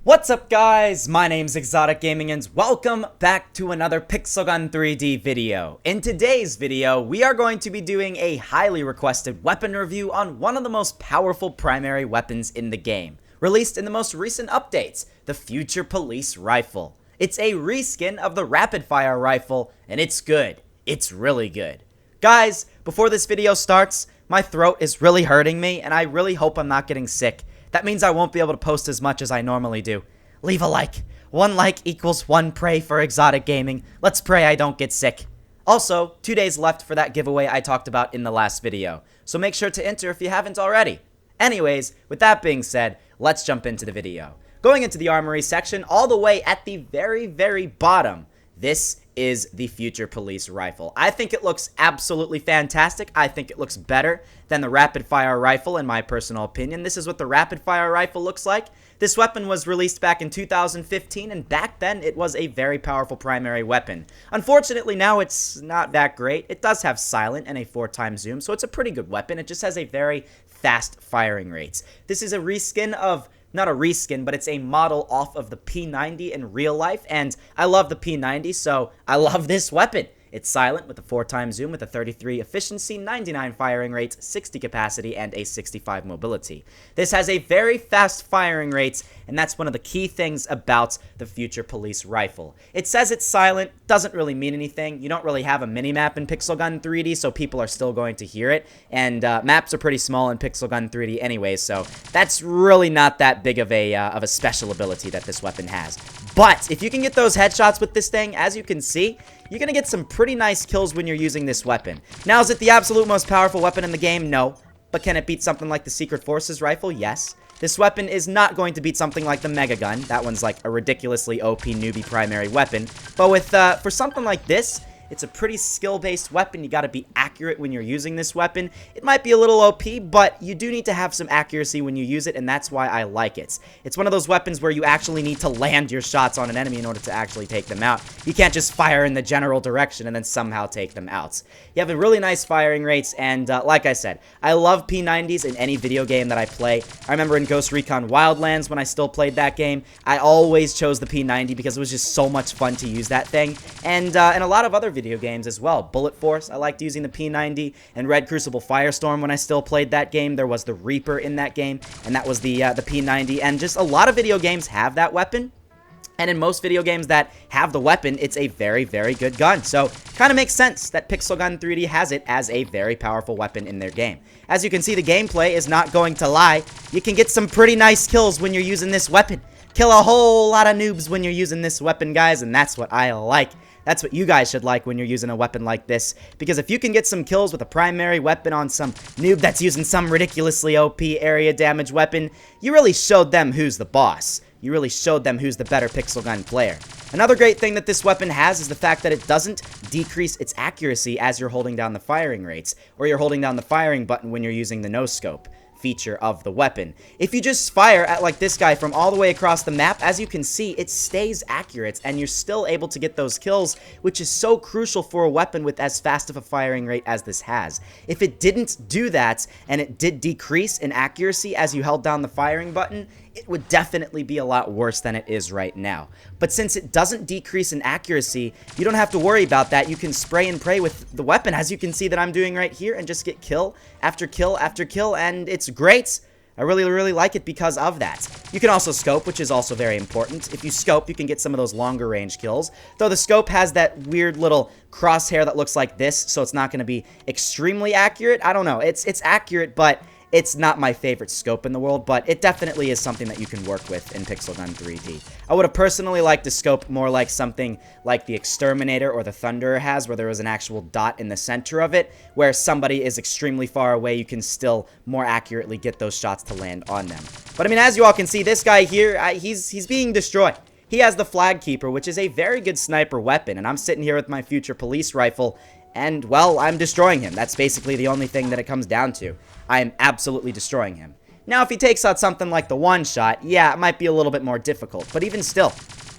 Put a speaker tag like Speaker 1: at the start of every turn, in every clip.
Speaker 1: What's up guys, my name's ExxotikGaming and welcome back to another Pixel Gun 3D video. In today's video, we are going to be doing a highly requested weapon review on one of the most powerful primary weapons in the game, released in the most recent updates, the Future Police Rifle. It's a reskin of the rapid fire rifle, and it's good. It's really good. Guys, before this video starts, my throat is really hurting me, and I really hope I'm not getting sick. That means I won't be able to post as much as I normally do. Leave a like. 1 like equals 1 pray for ExxotikGaming. Let's pray I don't get sick. Also, 2 days left for that giveaway I talked about in the last video, so make sure to enter if you haven't already. Anyways, with that being said, let's jump into the video. Going into the Armory section, all the way at the very bottom, this is the Future Police Rifle. I think it looks absolutely fantastic. I think it looks better than the rapid fire rifle in my personal opinion. This is what the rapid fire rifle looks like. This weapon was released back in 2015, and back then it was a very powerful primary weapon. Unfortunately, now it's not that great. It does have silent and a 4x zoom, so it's a pretty good weapon. It just has a very fast firing rates. This is a reskin of not a reskin, but it's a model off of the P90 in real life, and I love the P90, so I love this weapon. It's silent with a 4x zoom with a 33 efficiency, 99 firing rates, 60 capacity, and a 65 mobility. This has a very fast firing rates, and that's one of the key things about the Future Police Rifle. It says it's silent, doesn't really mean anything. You don't really have a mini-map in Pixel Gun 3D, so people are still going to hear it, and maps are pretty small in Pixel Gun 3D anyway, so that's really not that big of a special ability that this weapon has. But if you can get those headshots with this thing, as you can see, you're going to get some pretty nice kills when you're using this weapon. Now, is it the absolute most powerful weapon in the game? No. But can it beat something like the Secret Forces rifle? Yes. This weapon is not going to beat something like the Mega Gun. That one's like a ridiculously OP newbie primary weapon. But with for something like this, it's a pretty skill-based weapon. You got to be accurate when you're using this weapon. It might be a little OP, but you do need to have some accuracy when you use it, and that's why I like it. It's one of those weapons where you actually need to land your shots on an enemy in order to actually take them out. You can't just fire in the general direction and then somehow take them out. You have a really nice firing rates, and like I said, I love P90s in any video game that I play. I remember in Ghost Recon Wildlands when I still played that game, I always chose the P90 because it was just so much fun to use that thing, and in a lot of other video games as well. Bullet Force, I liked using the P90, and Red Crucible Firestorm when I still played that game. There was the Reaper in that game, and that was the P90, and just a lot of video games have that weapon. And in most video games that have the weapon, it's a very good gun. So, kind of makes sense that Pixel Gun 3D has it as a very powerful weapon in their game. As you can see, the gameplay is not going to lie. You can get some pretty nice kills when you're using this weapon. Kill a whole lot of noobs when you're using this weapon, guys, and that's what I like. That's what you guys should like when you're using a weapon like this, because if you can get some kills with a primary weapon on some noob that's using some ridiculously OP area damage weapon, you really showed them who's the boss. You really showed them who's the better Pixel Gun player. Another great thing that this weapon has is the fact that it doesn't decrease its accuracy as you're holding down the firing rates, or you're holding down the firing button when you're using the no-scope feature of the weapon. If you just fire at like this guy from all the way across the map, as you can see, it stays accurate and you're still able to get those kills, which is so crucial for a weapon with as fast of a firing rate as this has. If it didn't do that and it did decrease in accuracy as you held down the firing button, it would definitely be a lot worse than it is right now. But since it doesn't decrease in accuracy, you don't have to worry about that. You can spray and pray with the weapon, as you can see that I'm doing right here, and just get kill after kill after kill, and it's great. I really like it because of that. You can also scope, which is also very important. If you scope, you can get some of those longer range kills, though the scope has that weird little crosshair that looks like this, so it's not going to be extremely accurate. I don't know. It's accurate, but it's not my favorite scope in the world, but it definitely is something that you can work with in Pixel Gun 3D. I would have personally liked to scope more like something like the Exterminator or the Thunderer has, where there is an actual dot in the center of it, where somebody is extremely far away, you can still more accurately get those shots to land on them. But I mean, as you all can see, this guy here, he's being destroyed. He has the Flag Keeper, which is a very good sniper weapon, and I'm sitting here with my Future Police Rifle, and, well, I'm destroying him. That's basically the only thing that it comes down to. I am absolutely destroying him. Now, if he takes out something like the one-shot, yeah, it might be a little bit more difficult. But even still,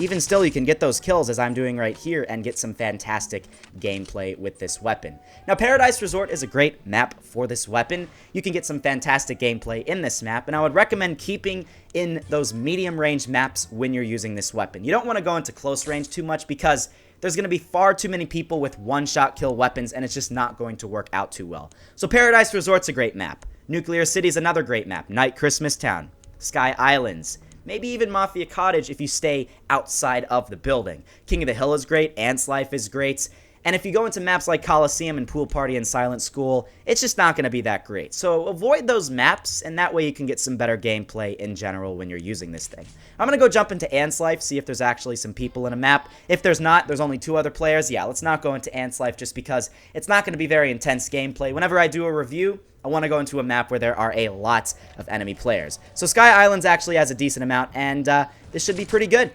Speaker 1: even still, you can get those kills as I'm doing right here and get some fantastic gameplay with this weapon. Now, Paradise Resort is a great map for this weapon. You can get some fantastic gameplay in this map, and I would recommend keeping in those medium range maps when you're using this weapon. You don't want to go into close range too much because there's going to be far too many people with one-shot kill weapons, and it's just not going to work out too well. So Paradise Resort's a great map. Nuclear City's another great map. Night Christmas Town, Sky Islands, maybe even Mafia Cottage if you stay outside of the building. King of the Hill is great, Ants Life is great, and if you go into maps like Coliseum and Pool Party and Silent School, it's just not going to be that great. So avoid those maps, and that way you can get some better gameplay in general when you're using this thing. I'm going to go jump into Ants Life, see if there's actually some people in a map. If there's not, there's only 2 other players. Yeah, let's not go into Ants Life just because it's not going to be very intense gameplay. Whenever I do a review, I want to go into a map where there are a lot of enemy players. So Sky Islands actually has a decent amount, and this should be pretty good.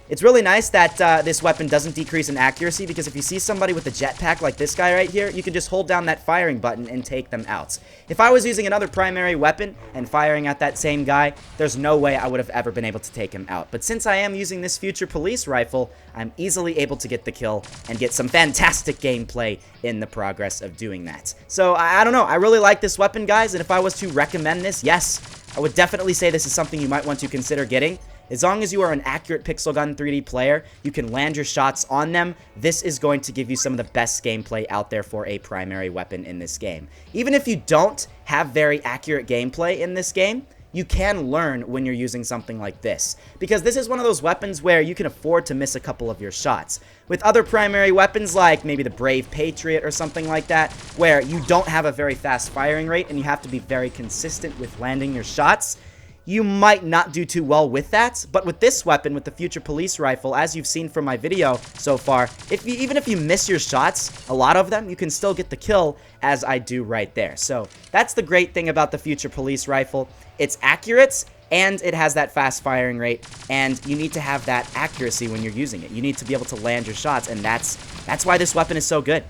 Speaker 1: It's really nice that this weapon doesn't decrease in accuracy, because if you see somebody with a jetpack like this guy right here, you can just hold down that firing button and take them out. If I was using another primary weapon and firing at that same guy, there's no way I would have ever been able to take him out. But since I am using this future police rifle, I'm easily able to get the kill and get some fantastic gameplay in the progress of doing that. So I don't know, I really like this weapon, guys, and if I was to recommend this, yes, I would definitely say this is something you might want to consider getting. As long as you are an accurate pixel gun 3D player, you can land your shots on them. This is going to give you some of the best gameplay out there for a primary weapon in this game. Even if you don't have very accurate gameplay in this game, you can learn when you're using something like this, because this is one of those weapons where you can afford to miss a couple of your shots. With other primary weapons like maybe the Brave Patriot or something like that, where you don't have a very fast firing rate and you have to be very consistent with landing your shots, you might not do too well with that. But with this weapon, with the Future Police Rifle, as you've seen from my video so far, even if you miss your shots, a lot of them, you can still get the kill, as I do right there. So that's the great thing about the Future Police Rifle. It's accurate, and it has that fast firing rate, and you need to have that accuracy when you're using it. You need to be able to land your shots, and that's why this weapon is so good.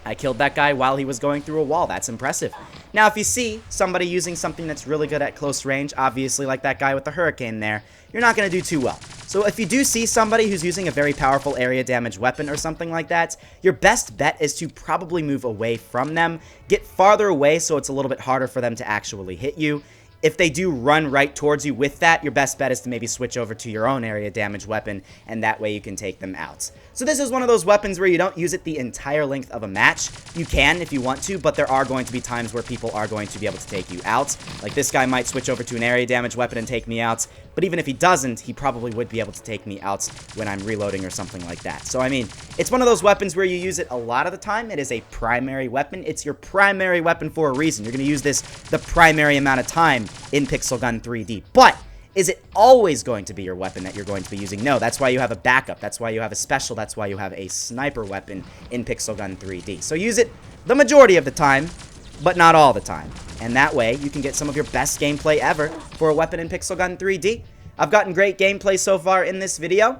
Speaker 1: I killed that guy while he was going through a wall. That's impressive. Now, if you see somebody using something that's really good at close range, obviously like that guy with the hurricane there, you're not going to do too well. So if you do see somebody who's using a very powerful area damage weapon or something like that, your best bet is to probably move away from them, get farther away so it's a little bit harder for them to actually hit you. If they do run right towards you with that, your best bet is to maybe switch over to your own area damage weapon, and that way you can take them out. So this is one of those weapons where you don't use it the entire length of a match. You can if you want to, but there are going to be times where people are going to be able to take you out. Like this guy might switch over to an area damage weapon and take me out, but even if he doesn't, he probably would be able to take me out when I'm reloading or something like that. So I mean, it's one of those weapons where you use it a lot of the time. It is a primary weapon. It's your primary weapon for a reason. You're going to use this the primary amount of time in Pixel Gun 3D. But is it always going to be your weapon that you're going to be using? No, that's why you have a backup. That's why you have a special. That's why you have a sniper weapon in Pixel Gun 3D. So use it the majority of the time, but not all the time. And that way, you can get some of your best gameplay ever for a weapon in Pixel Gun 3D. I've gotten great gameplay so far in this video,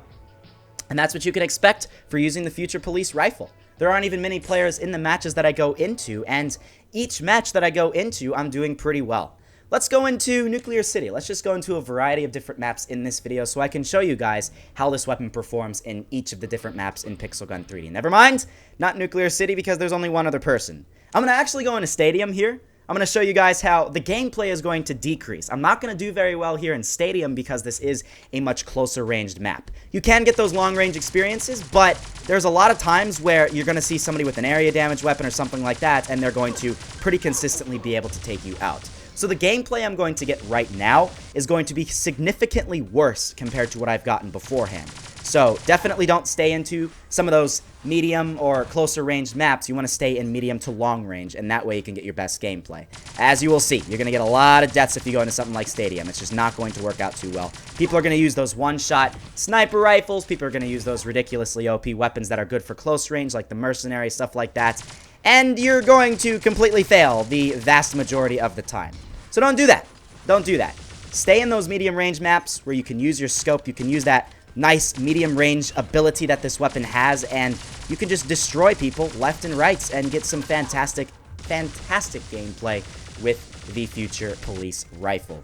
Speaker 1: and that's what you can expect for using the Future Police Rifle. There aren't even many players in the matches that I go into, and each match that I go into, I'm doing pretty well. Let's go into Nuclear City. Let's just go into a variety of different maps in this video so I can show you guys how this weapon performs in each of the different maps in Pixel Gun 3D. Never mind, not Nuclear City because there's only one other person. I'm going to actually go into Stadium here. I'm going to show you guys how the gameplay is going to decrease. I'm not going to do very well here in Stadium because this is a much closer ranged map. You can get those long range experiences, but there's a lot of times where you're going to see somebody with an area damage weapon or something like that, and they're going to pretty consistently be able to take you out. So the gameplay I'm going to get right now is going to be significantly worse compared to what I've gotten beforehand. So definitely don't stay into some of those medium or closer range maps. You want to stay in medium to long range, and that way you can get your best gameplay. As you will see, you're going to get a lot of deaths if you go into something like Stadium. It's just not going to work out too well. People are going to use those one-shot sniper rifles. People are going to use those ridiculously OP weapons that are good for close range, like the mercenary, stuff like that. And you're going to completely fail the vast majority of the time. So don't do that. Don't do that. Stay in those medium range maps where you can use your scope. You can use that nice medium range ability that this weapon has, and you can just destroy people left and right and get some fantastic gameplay with the Future Police Rifle.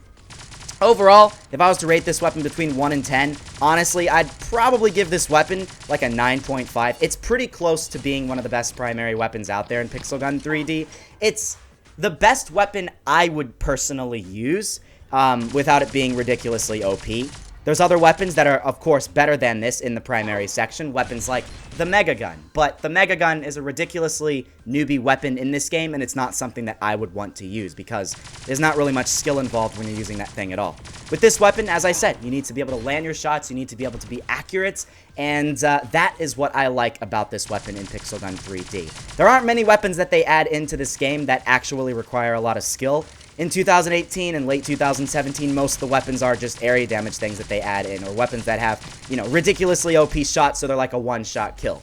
Speaker 1: Overall, if I was to rate this weapon between 1 and 10, honestly, I'd probably give this weapon like a 9.5. It's pretty close to being one of the best primary weapons out there in Pixel Gun 3D. It's the best weapon I would personally use without it being ridiculously OP. There's other weapons that are, of course, better than this in the primary section. Weapons like the Mega Gun. But the Mega Gun is a ridiculously newbie weapon in this game, and it's not something that I would want to use because there's not really much skill involved when you're using that thing at all. With this weapon, as I said, you need to be able to land your shots, you need to be able to be accurate, and that is what I like about this weapon in Pixel Gun 3D. There aren't many weapons that they add into this game that actually require a lot of skill. In 2018 and late 2017, most of the weapons are just area damage things that they add in, or weapons that have, you know, ridiculously OP shots, so they're like a one-shot kill.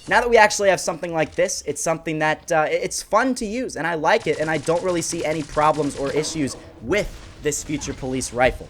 Speaker 1: Now that we actually have something like this, it's something that, it's fun to use, and I like it, and I don't really see any problems or issues with this Future Police rifle.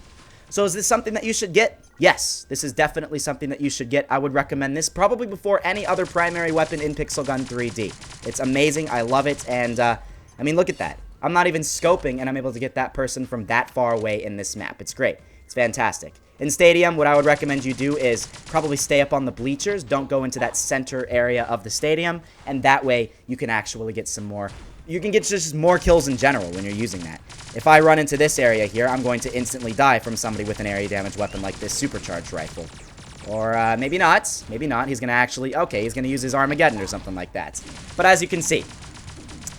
Speaker 1: So is this something that you should get? Yes, this is definitely something that you should get. I would recommend this probably before any other primary weapon in Pixel Gun 3D. It's amazing, I love it, and, I mean, look at that. I'm not even scoping, and I'm able to get that person from that far away in this map. It's great. It's fantastic. In Stadium, what I would recommend you do is probably stay up on the bleachers. Don't go into that center area of the stadium, and that way you can actually get some more. You can get just more kills in general when you're using that. If I run into this area here, I'm going to instantly die from somebody with an area damage weapon like this supercharged rifle. Or maybe not. Maybe not. He's going to actually... Okay, he's going to use his Armageddon or something like that. But as you can see,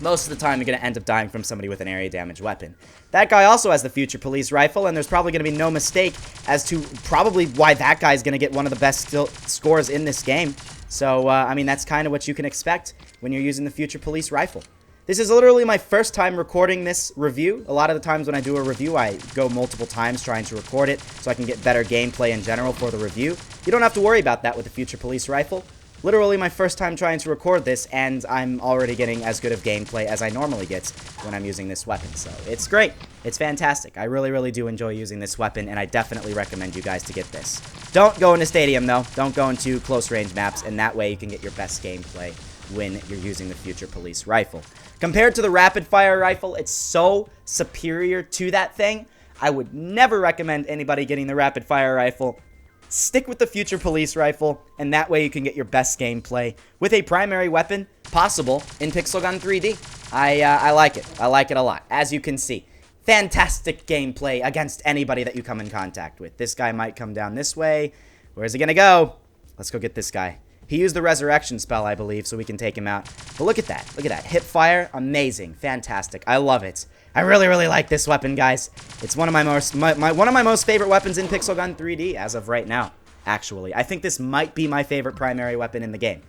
Speaker 1: most of the time, you're going to end up dying from somebody with an area damage weapon. That guy also has the Future Police rifle, and there's probably going to be no mistake as to probably why that guy's going to get one of the best scores in this game. So, I mean, that's kind of what you can expect when you're using the Future Police rifle. This is literally my first time recording this review. A lot of the times when I do a review, I go multiple times trying to record it so I can get better gameplay in general for the review. You don't have to worry about that with the Future Police rifle. Literally my first time trying to record this, and I'm already getting as good of gameplay as I normally get when I'm using this weapon. So it's great. It's fantastic. I really, really do enjoy using this weapon, and I definitely recommend you guys to get this. Don't go into Stadium, though. Don't go into close-range maps, and that way you can get your best gameplay when you're using the Future Police rifle. Compared to the rapid-fire rifle, it's so superior to that thing. I would never recommend anybody getting the rapid-fire rifle. Stick with the Future Police rifle, and that way you can get your best gameplay with a primary weapon possible in Pixel Gun 3D. I like it. I like it a lot. As you can see, fantastic gameplay against anybody that you come in contact with. This guy might come down this way. Where's he gonna go? Let's go get this guy. He used the resurrection spell, I believe, so we can take him out. But look at that. Look at that. Hip fire. Amazing. Fantastic. I love it. I really, really like this weapon, guys. It's one of my most favorite weapons in Pixel Gun 3D as of right now, actually. I think this might be my favorite primary weapon in the game.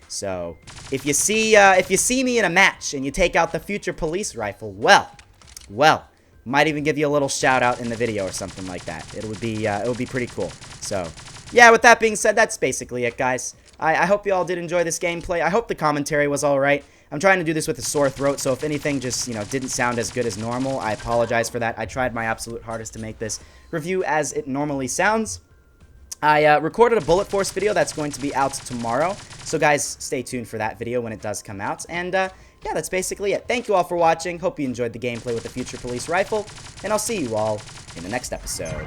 Speaker 1: So, if you see me in a match and you take out the Future Police rifle, well, might even give you a little shout out in the video or something like that. It would be pretty cool. So, yeah, with that being said, that's basically it, guys. I hope you all did enjoy this gameplay. I hope the commentary was alright. I'm trying to do this with a sore throat, so if anything just, you know, didn't sound as good as normal, I apologize for that. I tried my absolute hardest to make this review as it normally sounds. I recorded a Bullet Force video that's going to be out tomorrow, so guys, stay tuned for that video when it does come out. And, yeah, that's basically it. Thank you all for watching. Hope you enjoyed the gameplay with the Future Police rifle, and I'll see you all in the next episode.